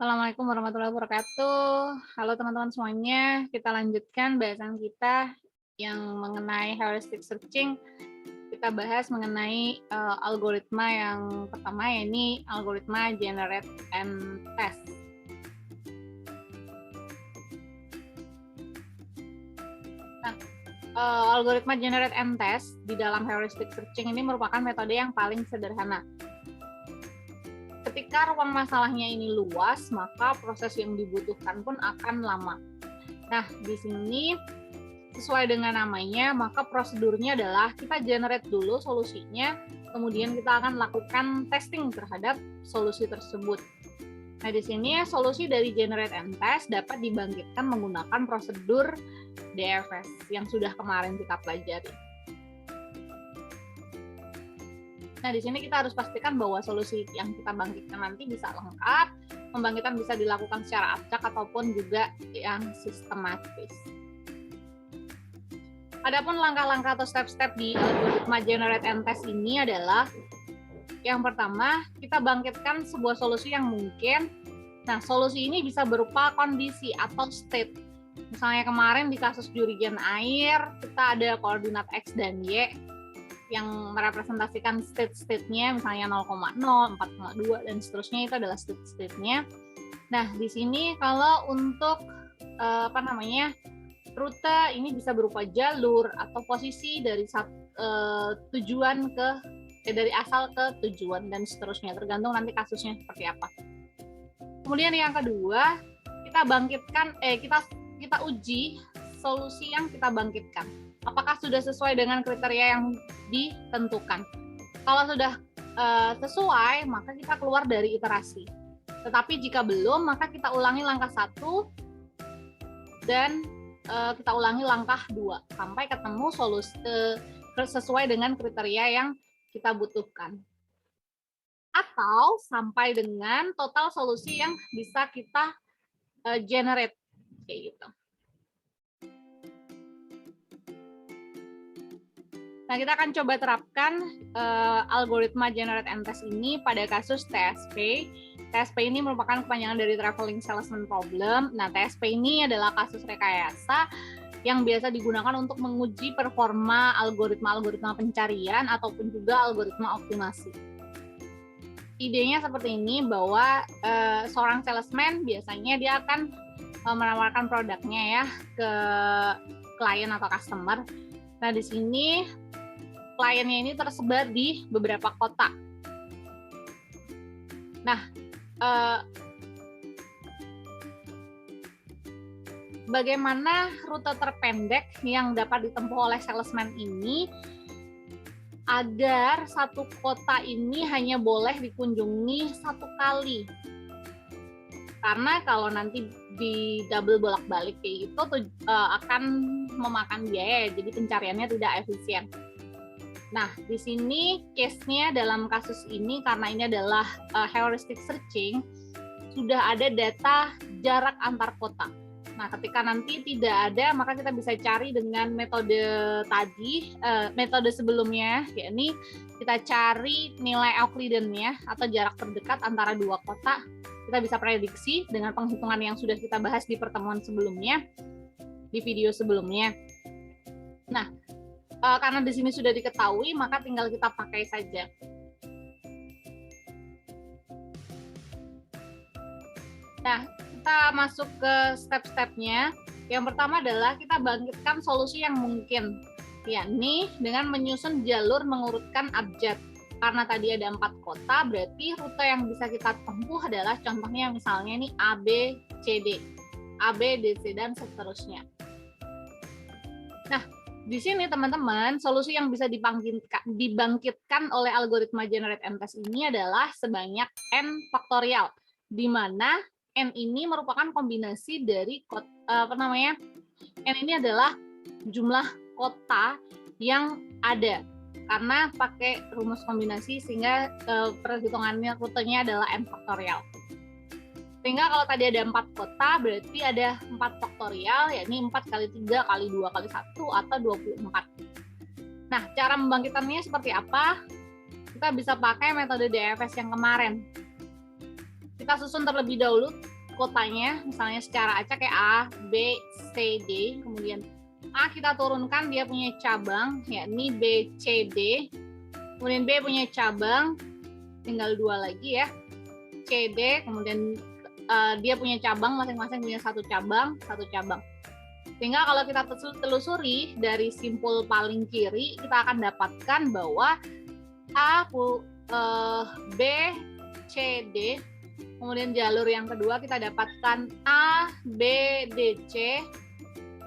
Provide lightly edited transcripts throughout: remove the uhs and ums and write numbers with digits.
Assalamualaikum warahmatullahi wabarakatuh. Halo teman-teman semuanya, kita lanjutkan bahasan kita yang mengenai heuristic searching. Kita bahas mengenai algoritma yang pertama, yakni algoritma generate and test. Nah, algoritma generate and test di dalam heuristic searching ini merupakan metode yang paling sederhana. Ketika ruang masalahnya ini luas, maka proses yang dibutuhkan pun akan lama. Nah, di sini sesuai dengan namanya, maka prosedurnya adalah kita generate dulu solusinya, kemudian kita akan lakukan testing terhadap solusi tersebut. Nah, di sini solusi dari generate and test dapat dibangkitkan menggunakan prosedur DFS yang sudah kemarin kita pelajari. Nah, di sini kita harus pastikan bahwa solusi yang kita bangkitkan nanti bisa lengkap, pembangkitan bisa dilakukan secara acak ataupun juga yang sistematis. Adapun langkah-langkah atau step-step di algoritma generate and test ini adalah yang pertama, kita bangkitkan sebuah solusi yang mungkin. Nah, solusi ini bisa berupa kondisi atau state. Misalnya kemarin di kasus jurigen air, kita ada koordinat X dan Y yang merepresentasikan state-nya, misalnya 0,0, 4,2, dan seterusnya, itu adalah state-nya. Nah, di sini kalau untuk rute ini bisa berupa jalur atau posisi dari tujuan dari asal ke tujuan dan seterusnya, tergantung nanti kasusnya seperti apa. Kemudian yang kedua, kita uji solusi yang kita bangkitkan. Apakah sudah sesuai dengan kriteria yang ditentukan? Kalau sudah sesuai, maka kita keluar dari iterasi. Tetapi jika belum, maka kita ulangi langkah 1 dan kita ulangi langkah 2 sampai ketemu solusi sesuai dengan kriteria yang kita butuhkan. Atau sampai dengan total solusi yang bisa kita generate kayak gitu. Nah, kita akan coba terapkan algoritma generate and test ini pada kasus TSP. TSP ini merupakan kepanjangan dari traveling salesman problem. Nah, TSP ini adalah kasus rekayasa yang biasa digunakan untuk menguji performa algoritma-algoritma pencarian ataupun juga algoritma optimasi. Idenya seperti ini, bahwa seorang salesman biasanya dia akan menawarkan produknya ya ke klien atau customer. Nah, di sini kliennya ini tersebar di beberapa kota. Nah, bagaimana rute terpendek yang dapat ditempuh oleh salesman ini agar satu kota ini hanya boleh dikunjungi 1 kali? Karena kalau nanti di double bolak-balik kayak gitu akan memakan biaya, jadi pencariannya tidak efisien. Nah, di sini case-nya dalam kasus ini, karena ini adalah heuristic searching, sudah ada data jarak antar kota. Nah, ketika nanti tidak ada, maka kita bisa cari dengan metode tadi, metode sebelumnya, yakni kita cari nilai Euclidean-nya atau jarak terdekat antara 2 kota. Kita bisa prediksi dengan penghitungan yang sudah kita bahas di pertemuan sebelumnya, di video sebelumnya. Nah, karena di sini sudah diketahui, maka tinggal kita pakai saja. Nah, kita masuk ke step-stepnya. Yang pertama adalah kita bangkitkan solusi yang mungkin, yakni dengan menyusun jalur mengurutkan abjad. Karena tadi ada 4 kota, berarti rute yang bisa kita tempuh adalah contohnya misalnya ini A, B, C, D. A, B, D, C, dan seterusnya. Nah, di sini teman-teman, solusi yang bisa dibangkitkan oleh algoritma generate and test ini adalah sebanyak n faktorial, di mana n ini merupakan kombinasi dari n ini adalah jumlah kota yang ada, karena pakai rumus kombinasi sehingga perhitungannya rutenya adalah n faktorial. Sehingga kalau tadi ada 4 kota, berarti ada 4 faktorial, yakni 4 kali 3 kali 2 kali 1 atau 24. Nah, cara membangkitannya seperti apa? Kita bisa pakai metode DFS yang kemarin. Kita susun terlebih dahulu kotanya, misalnya secara acak kayak A, B, C, D, kemudian A kita turunkan dia punya cabang, yakni B, C, D, kemudian B punya cabang, tinggal 2 lagi ya, C, D, kemudian dia punya cabang, masing-masing punya satu cabang. Sehingga kalau kita telusuri dari simpul paling kiri, kita akan dapatkan bahwa A, B, C, D, kemudian jalur yang kedua kita dapatkan A, B, D, C,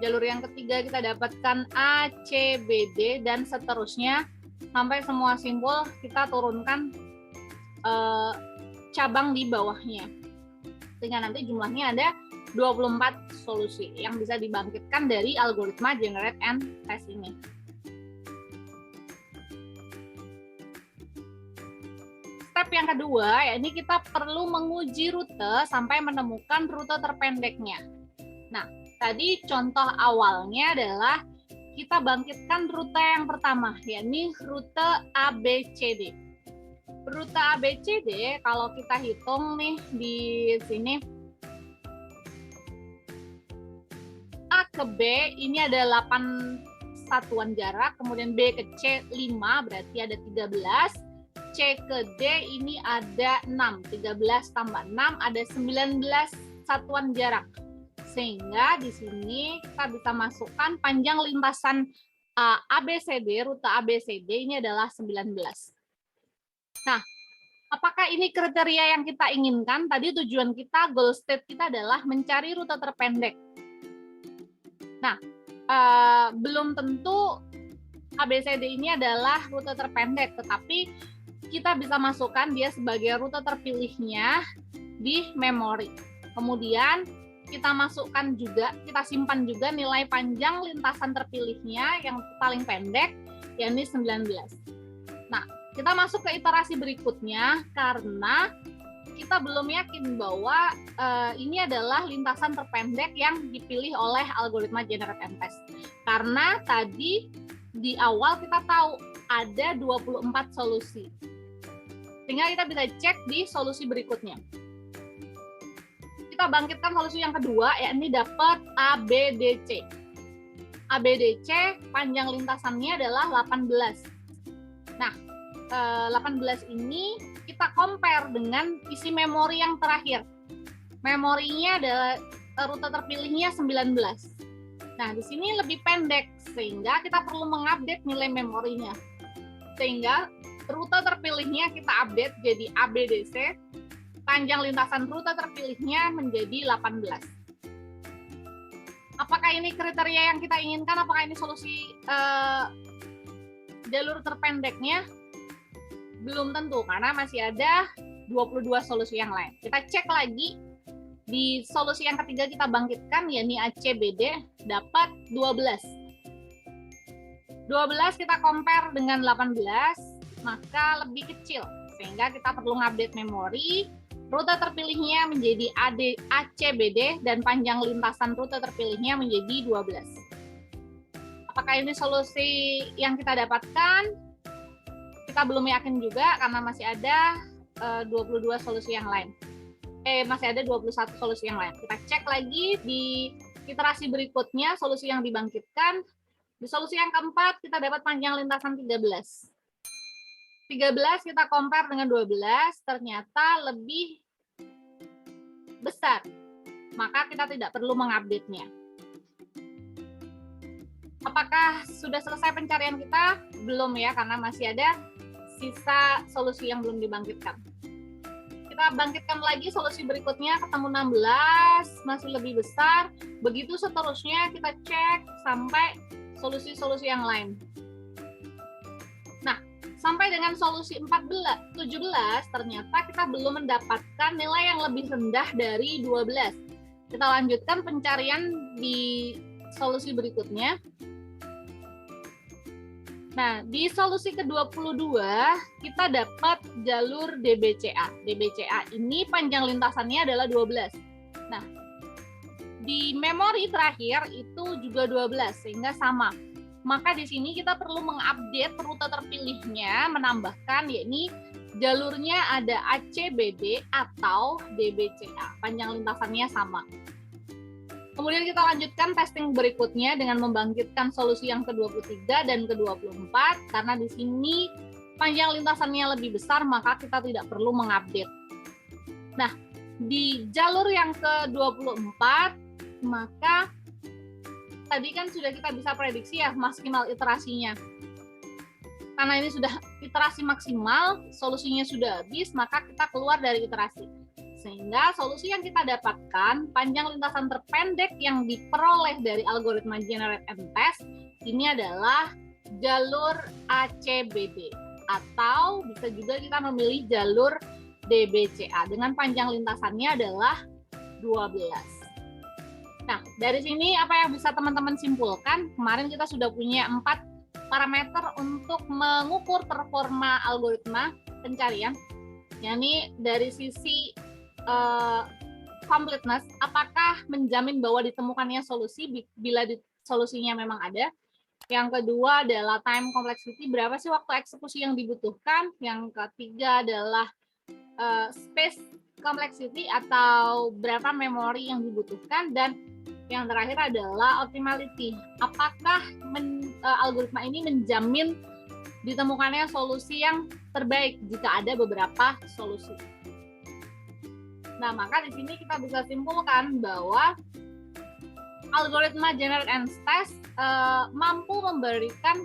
jalur yang ketiga kita dapatkan A, C, B, D, dan seterusnya sampai semua simpul kita turunkan cabang di bawahnya. Sehingga nanti jumlahnya ada 24 solusi yang bisa dibangkitkan dari algoritma generate and test ini. Step yang kedua, yakni kita perlu menguji rute sampai menemukan rute terpendeknya. Nah, tadi contoh awalnya adalah kita bangkitkan rute yang pertama, yakni rute ABCD. Rute ABCD, kalau kita hitung nih di sini, A ke B ini ada 8 satuan jarak, kemudian B ke C 5, berarti ada 13. C ke D ini ada 6, 13 tambah 6 ada 19 satuan jarak. Sehingga di sini kita bisa masukkan panjang lintasan ABCD, rute ABCD ini adalah 19. Nah, apakah ini kriteria yang kita inginkan? Tadi tujuan kita, goal state kita adalah mencari rute terpendek. Nah, belum tentu ABCD ini adalah rute terpendek, tetapi kita bisa masukkan dia sebagai rute terpilihnya di memori. Kemudian kita masukkan juga, kita simpan juga nilai panjang lintasan terpilihnya yang paling pendek, yakni 19. Nah, kita masuk ke iterasi berikutnya karena kita belum yakin bahwa ini adalah lintasan terpendek yang dipilih oleh algoritma generate and test. Karena tadi di awal kita tahu ada 24 solusi. Sehingga kita bisa cek di solusi berikutnya. Kita bangkitkan solusi yang kedua, yakni dapat ABDC. ABDC panjang lintasannya adalah 18. Nah, 18 ini kita compare dengan isi memori yang terakhir. Memorinya adalah rute terpilihnya 19. Nah, di sini lebih pendek, sehingga kita perlu mengupdate nilai memorinya. Sehingga rute terpilihnya kita update jadi ABDC, panjang lintasan rute terpilihnya menjadi 18. Apakah ini kriteria yang kita inginkan? Apakah ini solusi jalur terpendeknya? Belum tentu, karena masih ada 22 solusi yang lain. Kita cek lagi, di solusi yang ketiga kita bangkitkan, yakni ACBD, dapat 12. 12 kita compare dengan 18, maka lebih kecil. Sehingga kita perlu ngupdate memori, rute terpilihnya menjadi ACBD, dan panjang lintasan rute terpilihnya menjadi 12. Apakah ini solusi yang kita dapatkan? Kita belum yakin juga karena masih ada 22 solusi yang lain. Masih ada 21 solusi yang lain. Kita cek lagi di iterasi berikutnya solusi yang dibangkitkan. Di solusi yang keempat kita dapat panjang lintasan 13. 13 kita compare dengan 12, ternyata lebih besar. Maka kita tidak perlu mengupdate-nya. Apakah sudah selesai pencarian kita? Belum ya, karena masih ada sisa solusi yang belum dibangkitkan. Kita bangkitkan lagi solusi berikutnya, ketemu 16, masih lebih besar. Begitu seterusnya kita cek sampai solusi-solusi yang lain. Nah, sampai dengan solusi 17, ternyata kita belum mendapatkan nilai yang lebih rendah dari 12. Kita lanjutkan pencarian di solusi berikutnya. Nah, di solusi ke-22, kita dapat jalur DBCA. DBCA ini panjang lintasannya adalah 12. Nah, di memori terakhir itu juga 12, sehingga sama. Maka di sini kita perlu mengupdate rute terpilihnya, menambahkan yakni jalurnya ada ACBD atau DBCA, panjang lintasannya sama. Kemudian kita lanjutkan testing berikutnya dengan membangkitkan solusi yang ke-23 dan ke-24, karena di sini panjang lintasannya lebih besar, maka kita tidak perlu mengupdate. Nah, di jalur yang ke-24, maka tadi kan sudah kita bisa prediksi ya maksimal iterasinya. Karena ini sudah iterasi maksimal, solusinya sudah habis, maka kita keluar dari iterasi. Sehingga solusi yang kita dapatkan, panjang lintasan terpendek yang diperoleh dari algoritma generate and test, ini adalah jalur ACBD. Atau bisa juga kita memilih jalur DBCA dengan panjang lintasannya adalah 12. Nah, dari sini apa yang bisa teman-teman simpulkan? Kemarin kita sudah punya 4 parameter untuk mengukur performa algoritma pencarian, yakni dari sisi completeness, apakah menjamin bahwa ditemukannya solusi bila solusinya memang ada. Yang kedua adalah time complexity, berapa sih waktu eksekusi yang dibutuhkan. Yang ketiga adalah space complexity atau berapa memori yang dibutuhkan. Dan yang terakhir adalah optimality, apakah algoritma ini menjamin ditemukannya solusi yang terbaik jika ada beberapa solusi. Nah, maka di sini kita bisa simpulkan bahwa algoritma generate and test mampu memberikan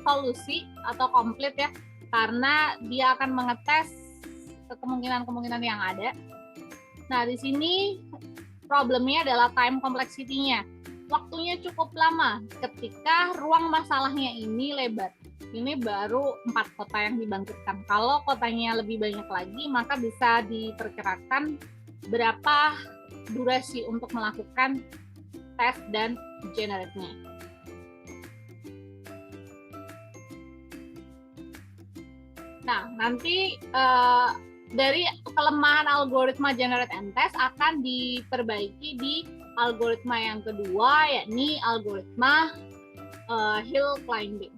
solusi atau komplit ya, karena dia akan mengetes kemungkinan-kemungkinan yang ada. Nah, di sini problemnya adalah time complexity-nya. Waktunya cukup lama ketika ruang masalahnya ini lebar. Ini baru 4 kota yang dibangkitkan. Kalau kotanya lebih banyak lagi, maka bisa diperkirakan berapa durasi untuk melakukan tes dan generate-nya. Nah, nanti dari kelemahan algoritma generate and test akan diperbaiki di algoritma yang kedua, yakni algoritma hill climbing.